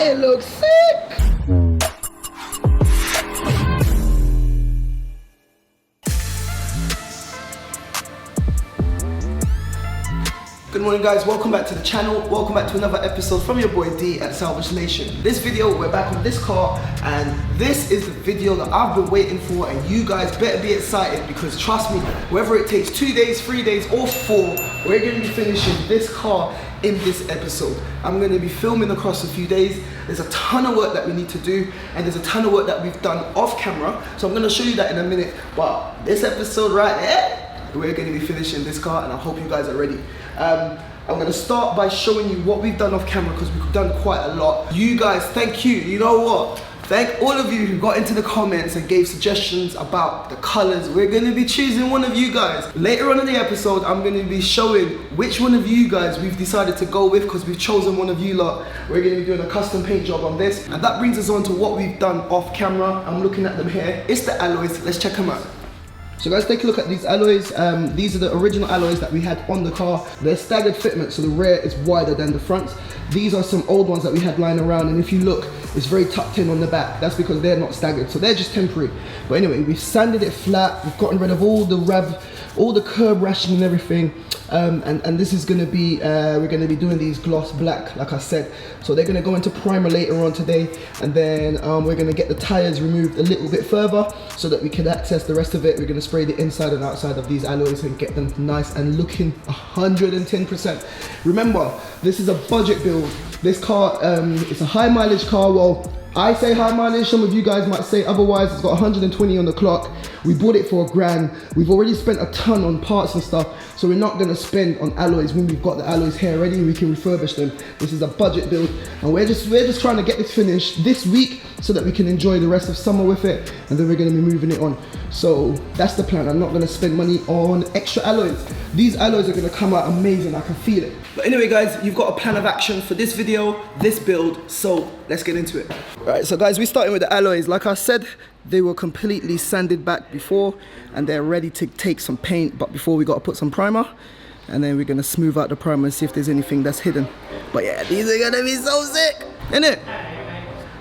It looks sick. Good morning guys, welcome back to the channel. Welcome back to another episode from your boy D at Salvage Nation. This video, we're back on this car, and this is the video that I've been waiting for, and you guys better be excited because trust me, whether it takes 2 days, 3 days or 4, we're going to be finishing this car in this episode. I'm going to be filming across a few days. There's a ton of work that we need to do, and there's a ton of work that we've done off camera, so I'm going to show you that in a minute. But this episode right here, we're going to be finishing this car, and I hope you guys are ready. I'm going to start by showing you what we've done off camera because we've done quite a lot. You guys, thank you. You know what? Thank all of you who got into the comments and gave suggestions about the colors. We're going to be choosing one of you guys. Later on in the episode, I'm going to be showing which one of you guys we've decided to go with because we've chosen one of you lot. We're going to be doing a custom paint job on this. And that brings us on to what we've done off camera. I'm looking at them here. It's the alloys. Let's check them out. So guys, take a look at these alloys. These are the original alloys that we had on the car. They're staggered fitment, so the rear is wider than the front. These are some old ones that we had lying around, and if you look, it's very tucked in on the back. That's because they're not staggered, so they're just temporary. But anyway, we've sanded it flat. We've gotten rid of all the curb rashing and everything. And this is gonna be, we're gonna be doing these gloss black, like I said. So they're gonna go into primer later on today, and then we're gonna get the tires removed a little bit further so that we can access the rest of it. We're gonna spray the inside and outside of these alloys and get them nice and looking 110%. Remember, this is a budget build. This car, it's a high mileage car. Well, I say high mileage, some of you guys might say otherwise. It's got 120 on the clock. We bought it for $1,000. We've already spent a ton on parts and stuff, so we're not gonna spend on alloys when we've got the alloys here ready and we can refurbish them. This is a budget build, and we're just trying to get this finished this week so that we can enjoy the rest of summer with it, and then we're gonna be moving it on. So that's the plan. I'm not gonna spend money on extra alloys. These alloys are gonna come out amazing, I can feel it. But anyway guys, you've got a plan of action for this video, this build, so let's get into it. Right, so guys, we're starting with the alloys. Like I said, they were completely sanded back before, and they're ready to take some paint, but before we gotta put some primer, and then we're gonna smooth out the primer and see if there's anything that's hidden. But yeah, these are gonna be so sick, innit?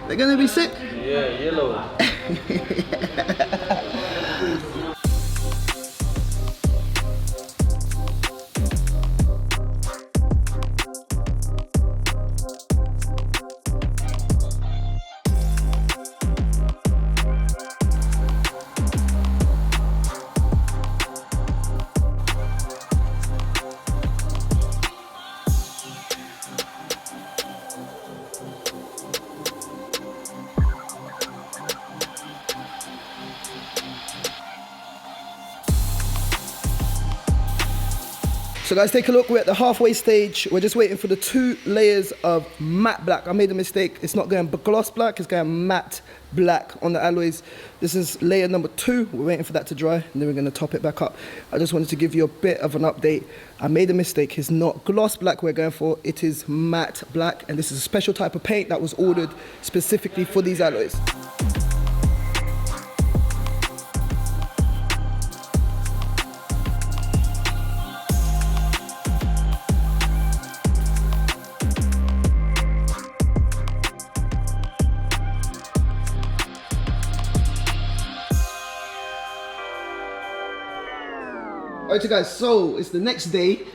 They're gonna be sick? Yeah, yellow. So guys, take a look, we're at the halfway stage. We're just waiting for the 2 layers of matte black. I made a mistake, it's not going gloss black, it's going matte black on the alloys. This is layer number 2, we're waiting for that to dry, and then we're gonna top it back up. I just wanted to give you a bit of an update. I made a mistake, it's not gloss black we're going for, it is matte black, and this is a special type of paint that was ordered specifically for these alloys. Alright guys, so it's the next day.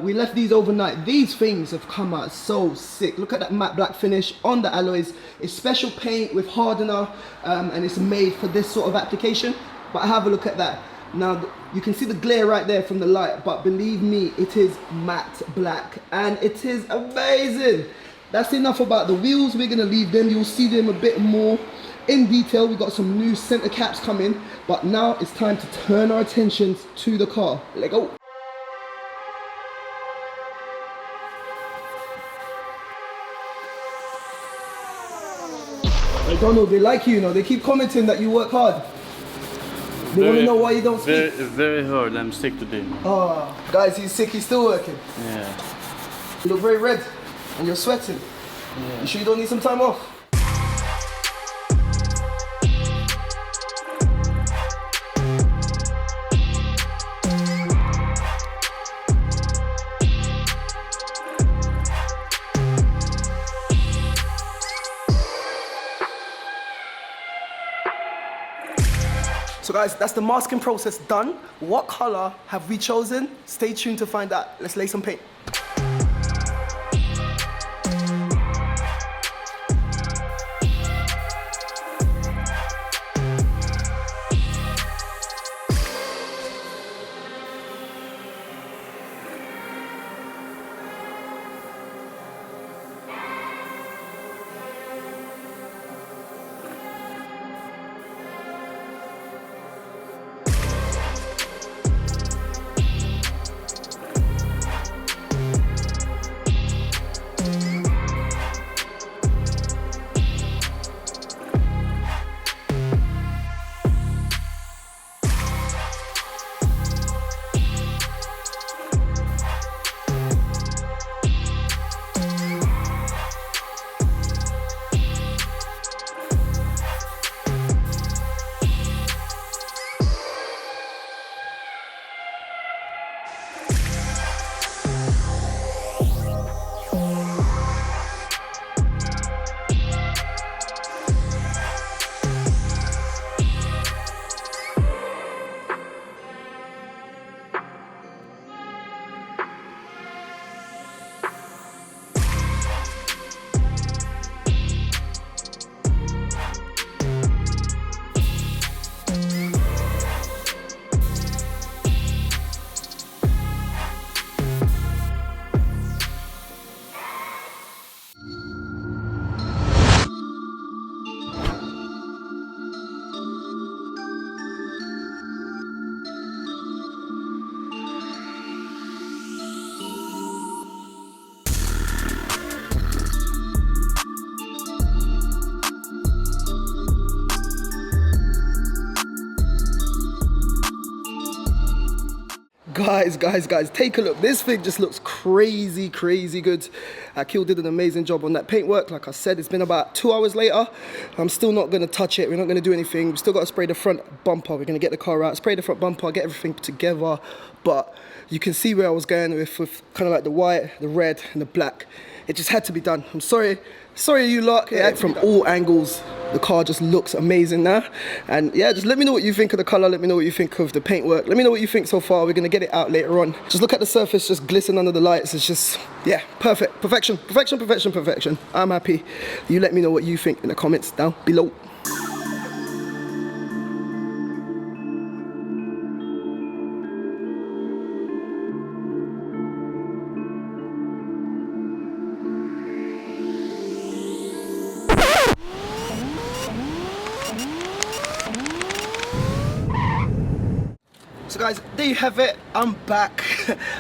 We left these overnight. These things have come out so sick. Look at that matte black finish on the alloys. It's special paint with hardener, and it's made for this sort of application. But have a look at that. Now you can see the glare right there from the light, but believe me, it is matte black and it is amazing. That's enough about the wheels. We're gonna leave them. You'll see them a bit more in detail. We've got some new center caps coming, but now it's time to turn our attention to the car. Let's go. Hey Donald, they like you, you know. They keep commenting that you work hard. They want to know why you don't speak. Very hard. I'm sick today. Oh, guys, he's sick. He's still working. Yeah. You look very red, and you're sweating. Yeah. You sure you don't need some time off? So guys, that's the masking process done. What color have we chosen? Stay tuned to find out. Let's lay some paint. Guys, take a look. This thing just looks crazy good. Akil did an amazing job on that paintwork. Like I said, it's been about 2 hours later. I'm still not gonna touch it. We're not gonna do anything. We've still got to spray the front bumper. We're gonna get the car out, spray the front bumper, get everything together. But you can see where I was going with kind of like the white, the red, and the black. It just had to be done. I'm sorry you lot. Yeah, from all angles, the car just looks amazing now. And yeah, just let me know what you think of the color. Let me know what you think of the paintwork. Let me know what you think so far. We're gonna get it out later on. Just look at the surface, just glisten under the lights. It's just, yeah, perfect. Perfection. I'm happy. You let me know what you think in the comments down below. So guys, there you have it. I'm back.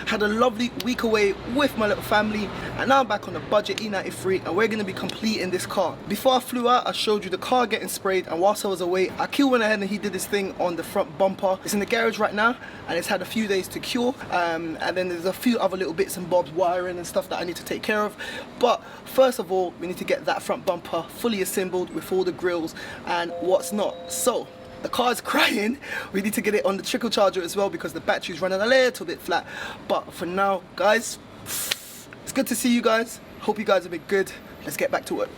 Had a lovely week away with my little family, and now I'm back on a budget E93, and we're going to be completing this car. Before I flew out, I showed you the car getting sprayed, and whilst I was away, Akil went ahead and he did this thing on the front bumper. It's in the garage right now, and it's had a few days to cure, and then there's a few other little bits and bobs, wiring and stuff that I need to take care of. But first of all, we need to get that front bumper fully assembled with all the grills and what's not. So the car's crying. We need to get it on the trickle charger as well because the battery's running a little bit flat. But for now, guys, it's good to see you guys. Hope you guys have been good. Let's get back to it.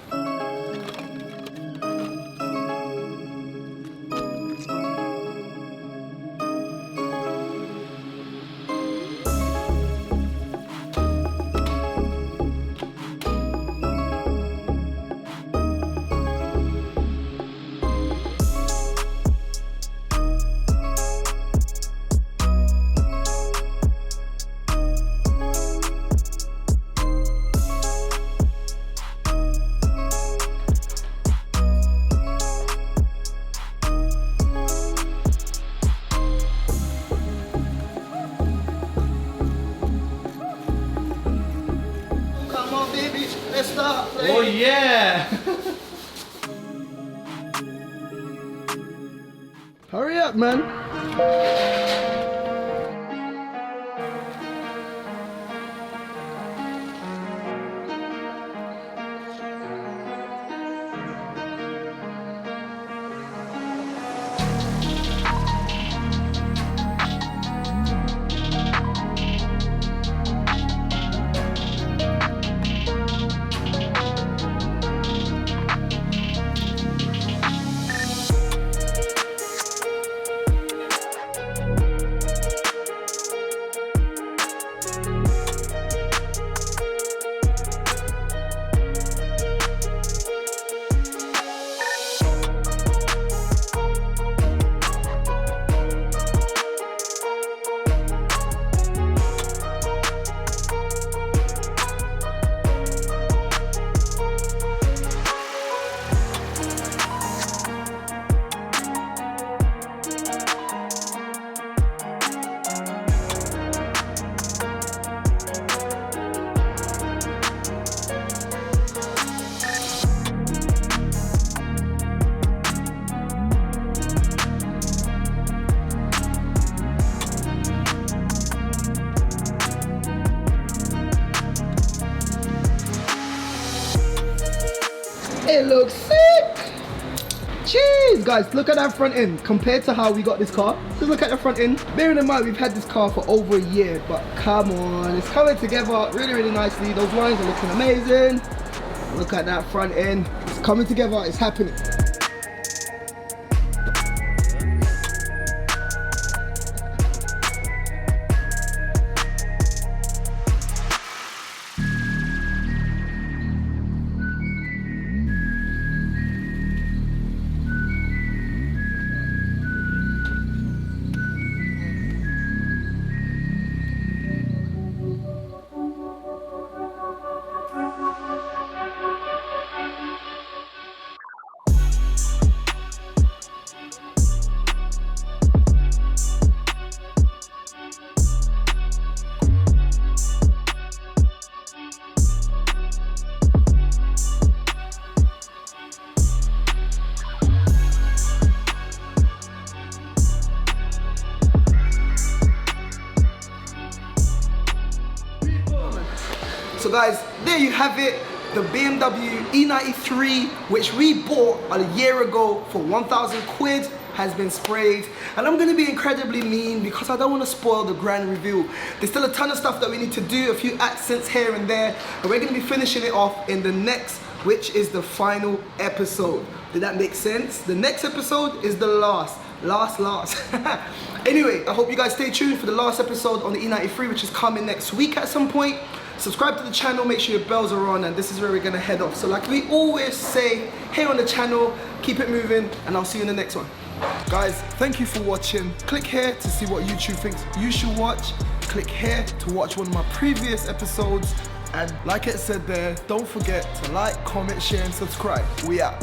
Let's start playing. Oh yeah! Hurry up, man. it looks sick. Jeez, guys, look at that front end compared to how we got this car. Just look at the front end. Bearing in mind, we've had this car for over a year, but come on, it's coming together really, really nicely. Those lines are looking amazing. Look at that front end. It's coming together, it's happening. So guys, there you have it, the BMW E93, which we bought a year ago for 1,000 quid, has been sprayed. And I'm gonna be incredibly mean because I don't wanna spoil the grand review. There's still a ton of stuff that we need to do, a few accents here and there, and we're gonna be finishing it off in the next, which is the final episode. Did that make sense? The next episode is the last. Anyway, I hope you guys stay tuned for the last episode on the E93, which is coming next week at some point. Subscribe to the channel, make sure your bells are on, and this is where we're gonna head off. So like we always say here on the channel, keep it moving, and I'll see you in the next one. Guys, thank you for watching. Click here to see what YouTube thinks you should watch. Click here to watch one of my previous episodes. And like it said there, don't forget to like, comment, share, and subscribe. We out.